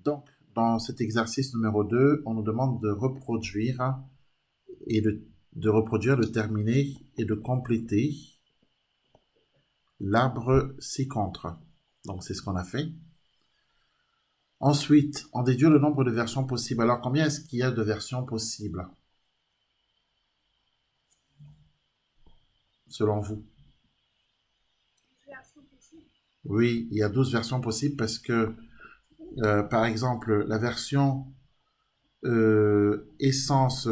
Donc, dans cet exercice numéro 2, on nous demande de reproduire et de reproduire, de terminer et de compléter l'arbre ci-contre. Donc, c'est ce qu'on a fait. Ensuite, on déduit le nombre de versions possibles. Alors, combien est-ce qu'il y a de versions possibles, selon vous? Oui, il y a 12 versions possibles parce que, par exemple, la version essence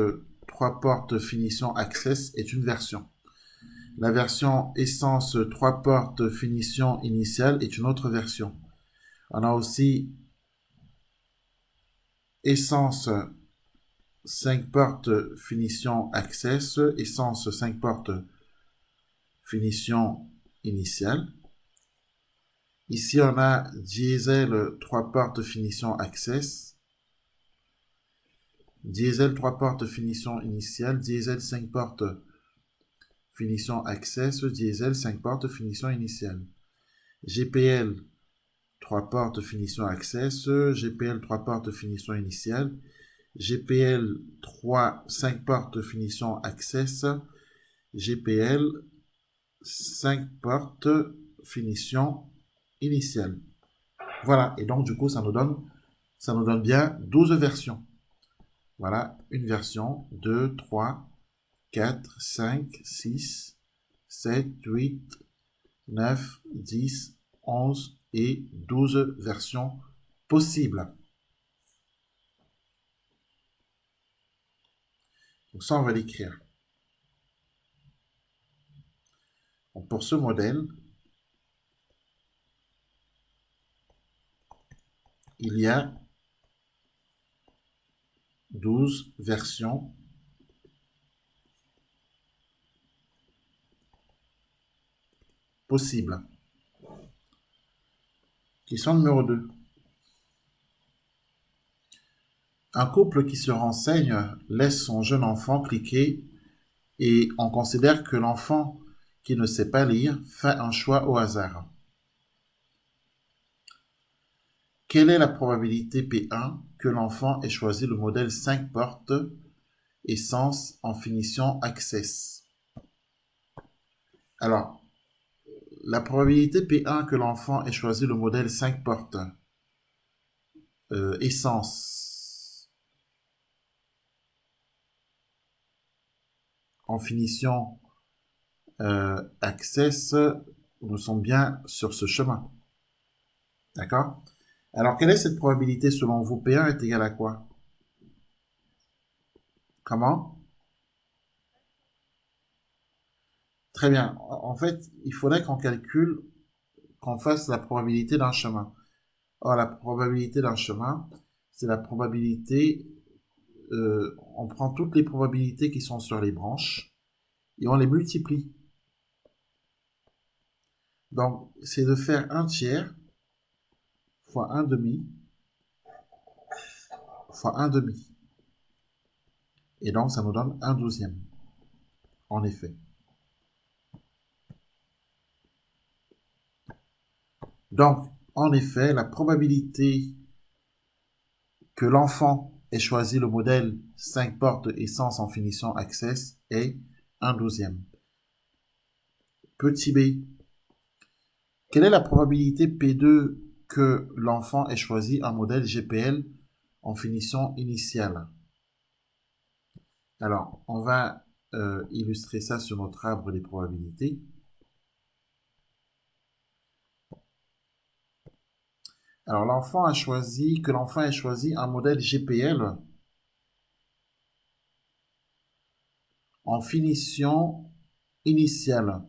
3 portes finition access est une version. La version essence 3 portes finition initiale est une autre version. On a aussi essence 5 portes finition access, essence 5 portes finition initiale. Ici, on a diesel 3 portes finition access, diesel 3 portes finition initiale, diesel 5 portes finition access, diesel 5 portes finition initiale. GPL 3 portes finition access, GPL 3 portes finition initiale, GPL 3 5 portes finition access, GPL 5 portes finition initiale. Voilà, et donc du coup ça nous donne bien 12 versions. Voilà, une version, 2, 3, 4, 5, 6, 7, 8, 9, 10, 11 et 12 versions possibles. Donc ça, on va l'écrire. Pour ce modèle, il y a 12 versions possibles. Question numéro 2. Un couple qui se renseigne laisse son jeune enfant cliquer et on considère que l'enfant qui ne sait pas lire fait un choix au hasard. Quelle est la probabilité P1 que l'enfant ait choisi le modèle 5 portes essence en finition access? Alors, la probabilité P1 que l'enfant ait choisi le modèle 5 portes essence en finition access, nous sommes bien sur ce chemin. D'accord? Alors, quelle est cette probabilité selon vous? P1 est égal à quoi? Comment? Très bien. En fait, il faudrait qu'on calcule, qu'on fasse la probabilité d'un chemin. Or, la probabilité d'un chemin, c'est la probabilité, on prend toutes les probabilités qui sont sur les branches et on les multiplie. Donc, c'est de faire 1 tiers fois 1 demi fois 1 demi. Et donc, ça nous donne 1 douzième. En effet. Donc, en effet, la probabilité que l'enfant ait choisi le modèle 5 portes essence en finition access est 1 douzième. Petit b, quelle est la probabilité P2 que l'enfant ait choisi un modèle GPL en finition initiale? Alors, on va illustrer ça sur notre arbre des probabilités. Alors, l'enfant ait choisi un modèle GPL en finition initiale.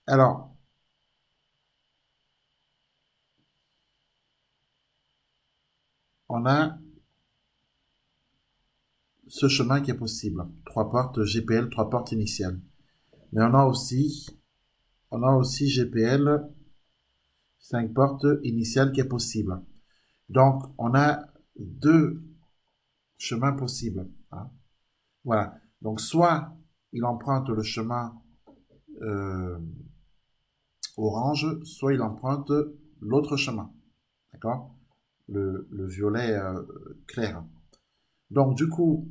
Alors, on a ce chemin qui est possible. 3 portes GPL, 3 portes initiales. Mais on a aussi GPL 5 portes initiales qui est possible. Donc, on a 2 chemins possibles. Hein. Voilà. Donc, soit il emprunte le chemin orange, soit il emprunte l'autre chemin. D'accord? le violet clair. Donc, du coup,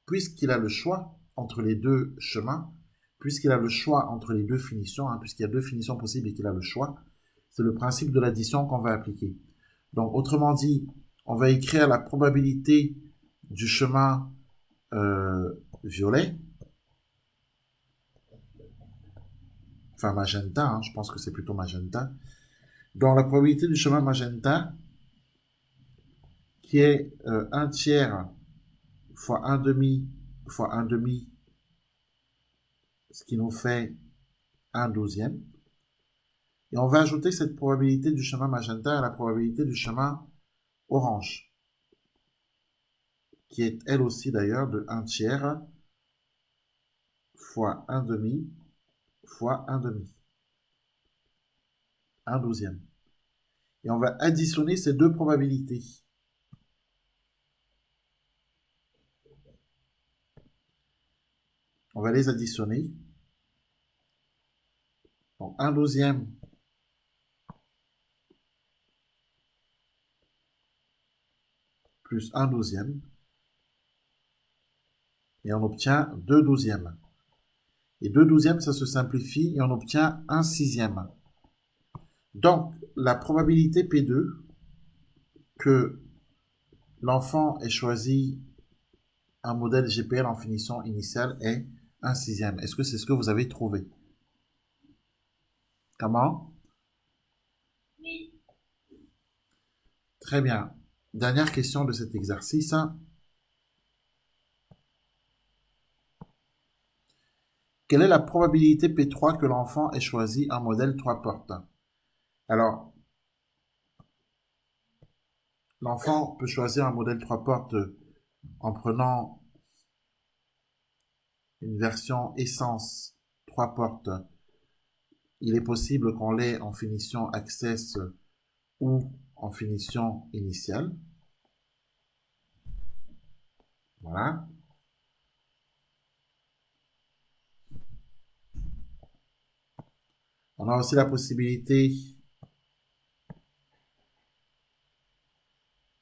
puisqu'il a le choix entre les deux chemins, puisqu'il a le choix entre les deux finitions, puisqu'il y a deux finitions possibles et qu'il a le choix, c'est le principe de l'addition qu'on va appliquer. Donc, autrement dit, on va écrire la probabilité du chemin violet, enfin magenta, je pense que c'est plutôt magenta. Donc, la probabilité du chemin magenta, qui est 1 tiers fois 1 demi fois 1 demi, ce qui nous fait 1 douzième. Et on va ajouter cette probabilité du chemin magenta à la probabilité du chemin orange, qui est elle aussi d'ailleurs de 1 tiers fois 1 demi fois 1 demi, 1 douzième. Et on va additionner ces deux probabilités. On va les additionner. Donc 1 douzième plus 1 douzième. Et on obtient 2 douzièmes. Et 2 douzièmes, ça se simplifie et on obtient 1 sixième. Donc, la probabilité P2 que l'enfant ait choisi un modèle GPL en finition initiale est 1 sixième. Est-ce que c'est ce que vous avez trouvé? Comment? Oui. Très bien. Dernière question de cet exercice. Quelle est la probabilité P3 que l'enfant ait choisi un modèle 3 portes? Alors, l'enfant peut choisir un modèle 3 portes en prenant une version essence 3 portes. Il est possible qu'on l'ait en finition access ou en finition initiale. Voilà. On a aussi la possibilité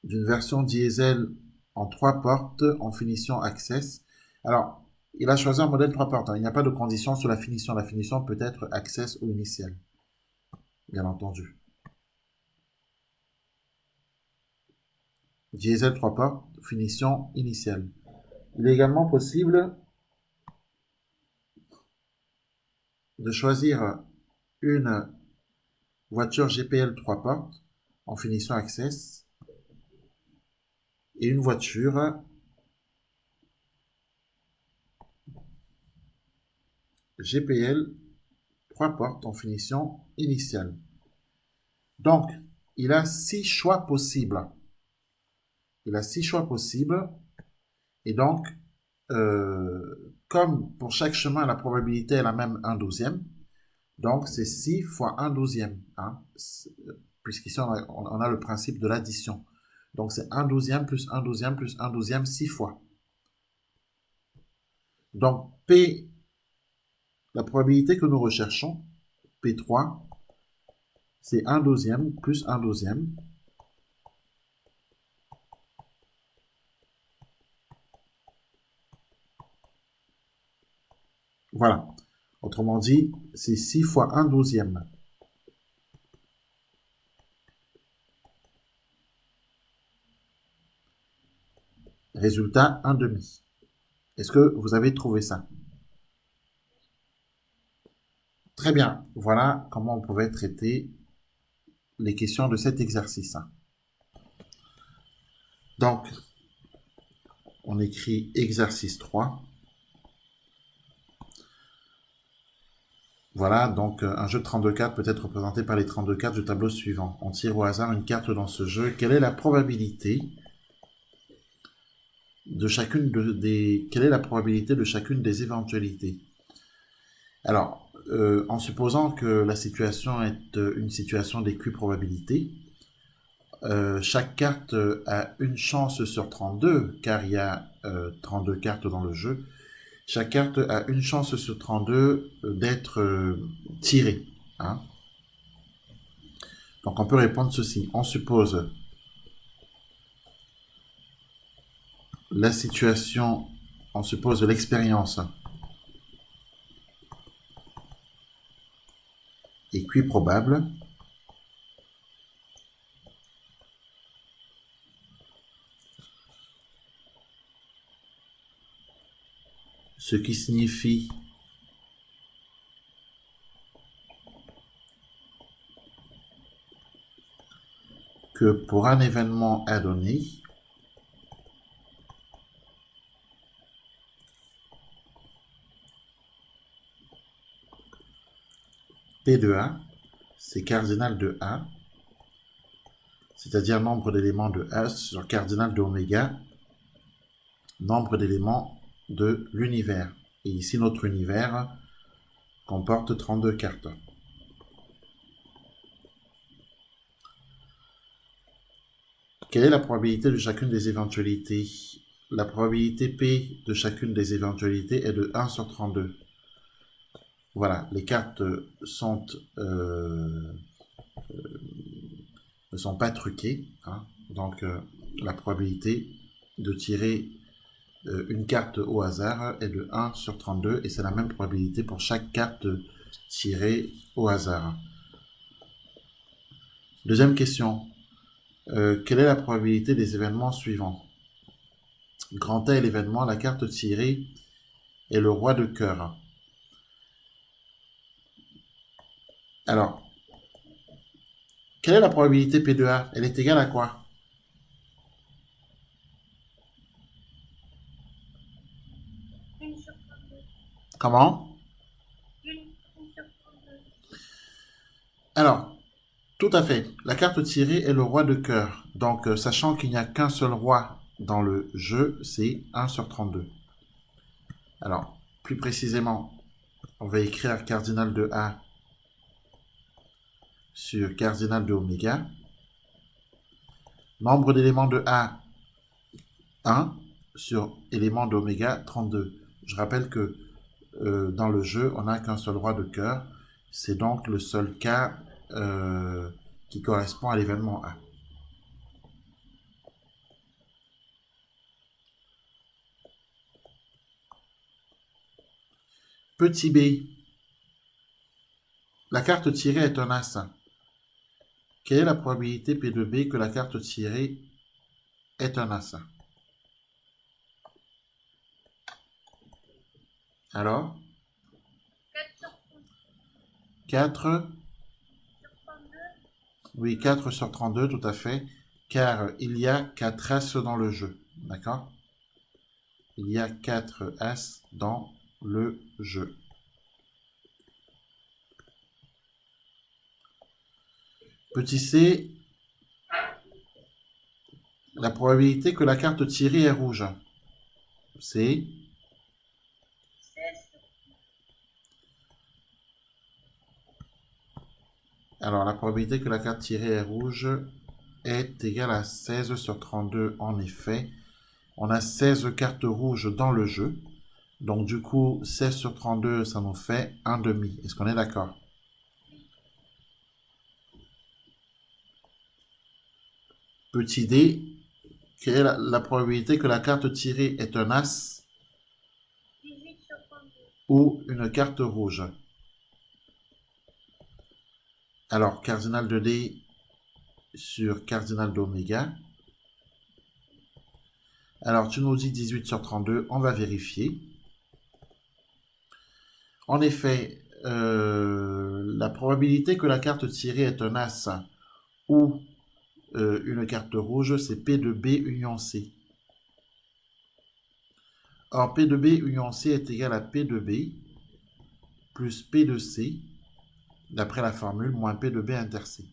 d'une version diesel en 3 portes en finition access. Alors, il a choisi un modèle 3 portes. Il n'y a pas de condition sur la finition. La finition peut être access ou initiale, bien entendu. Diesel 3 portes, finition initiale. Il est également possible de choisir une voiture GPL 3 portes en finition access et une voiture GPL 3 portes en finition initiale. Donc, il a 6 choix possibles. Il a 6 choix possibles. Et donc, comme pour chaque chemin, la probabilité est la même 1 douzième, donc c'est 6 fois 1 douzième, puisqu'ici on a le principe de l'addition. Donc c'est 1 douzième plus 1 douzième plus 1 douzième 6 fois. Donc P, la probabilité que nous recherchons, P3, c'est 1 douzième plus 1 douzième. Voilà. Autrement dit, c'est 6 fois 1 douzième. Résultat, 1 demi. Est-ce que vous avez trouvé ça? Très bien. Voilà comment on pouvait traiter les questions de cet exercice. Donc, on écrit exercice 3. Voilà, donc un jeu de 32 cartes peut être représenté par les 32 cartes du tableau suivant. On tire au hasard une carte dans ce jeu. Quelle est la probabilité de chacune des éventualités? Alors, en supposant que la situation est une situation d'équiprobabilité, chaque carte a une chance sur 32, car il y a 32 cartes dans le jeu. Chaque carte a une chance sur 32 d'être tirée. Donc on peut répondre ceci. On suppose la situation, on suppose l'expérience équiprobable ce qui signifie que pour un événement A donné, P de A, c'est cardinal de A, c'est-à-dire nombre d'éléments de A sur cardinal de oméga, nombre d'éléments de l'univers. Et ici, notre univers comporte 32 cartes. Quelle est la probabilité de chacune des éventualités? La probabilité P de chacune des éventualités est de 1 sur 32. Voilà, les cartes sont, ne sont pas truquées. Hein. Donc, la probabilité de tirer une carte au hasard est de 1 sur 32 et c'est la même probabilité pour chaque carte tirée au hasard. Deuxième question. Quelle est la probabilité des événements suivants? Grand A est l'événement, la carte tirée est le roi de cœur. Alors, quelle est la probabilité P de A? Elle est égale à quoi? Une sur 32. Comment? Une sur 32. Alors, tout à fait. La carte tirée est le roi de cœur. Donc, sachant qu'il n'y a qu'un seul roi dans le jeu, c'est 1 sur 32. Alors, plus précisément, on va écrire cardinal de A sur cardinal de oméga. Nombre d'éléments de A, 1 sur élément d'oméga, 32. Je rappelle que dans le jeu, on n'a qu'un seul roi de cœur. C'est donc le seul cas qui correspond à l'événement A. Petit b, la carte tirée est un as. Quelle est la probabilité P de B que la carte tirée est un as? Alors, 4 sur 4, 32. oui, 4 sur 32, tout à fait, car il y a 4 as dans le jeu, d'accord? Il y a 4 as dans le jeu. Petit c, la probabilité que la carte tirée est rouge, c'est 16 sur alors la probabilité que la carte tirée est rouge est égale à 16 sur 32 en effet. On a 16 cartes rouges dans le jeu. Donc du coup, 16 sur 32, ça nous fait un demi. Est-ce qu'on est d'accord? Petit d, quelle est la probabilité que la carte tirée est un as 18 sur 32. ou une carte rouge? Alors, cardinal de D sur cardinal d'oméga. Alors, tu nous dis 18 sur 32, on va vérifier. En effet, la probabilité que la carte tirée est un as ou une carte rouge, c'est P de B union C. Or, P de B union C est égal à P de B plus P de C, d'après la formule, moins P de B inter C.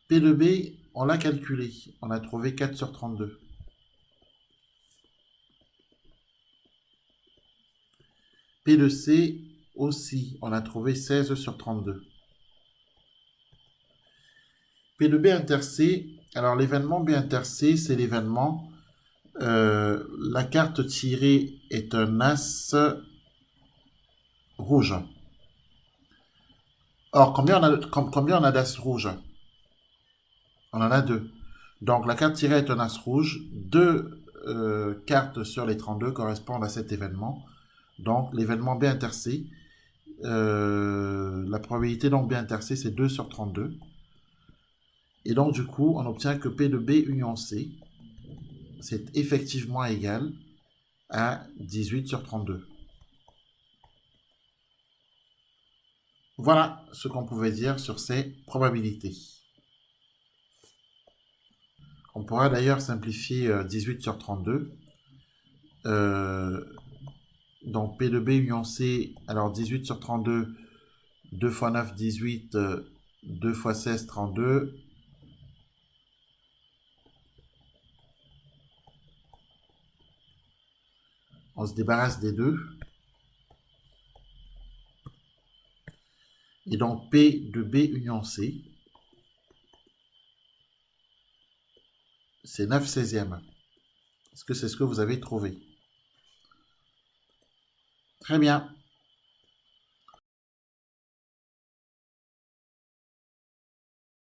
P de B, on l'a calculé, on a trouvé 4 sur 32. P de C aussi, on a trouvé 16 sur 32. P de B inter C, alors l'événement B inter C, c'est l'événement, la carte tirée est un as rouge. Or, combien on a d'as rouges? On en a deux. Donc, la carte tirée est un as rouge. Deux cartes sur les 32 correspondent à cet événement. Donc, l'événement B inter C, la probabilité donc B inter C, c'est 2 sur 32. Et donc, du coup, on obtient que P de B union C, c'est effectivement égal à 18 sur 32. Voilà ce qu'on pouvait dire sur ces probabilités. On pourra d'ailleurs simplifier 18 sur 32. Donc P de B union C, alors 18 sur 32, 2 fois 9, 18, 2 fois 16, 32. On se débarrasse des deux. Et donc P de B union C, c'est 9 16e. Est-ce que c'est ce que vous avez trouvé? Très bien.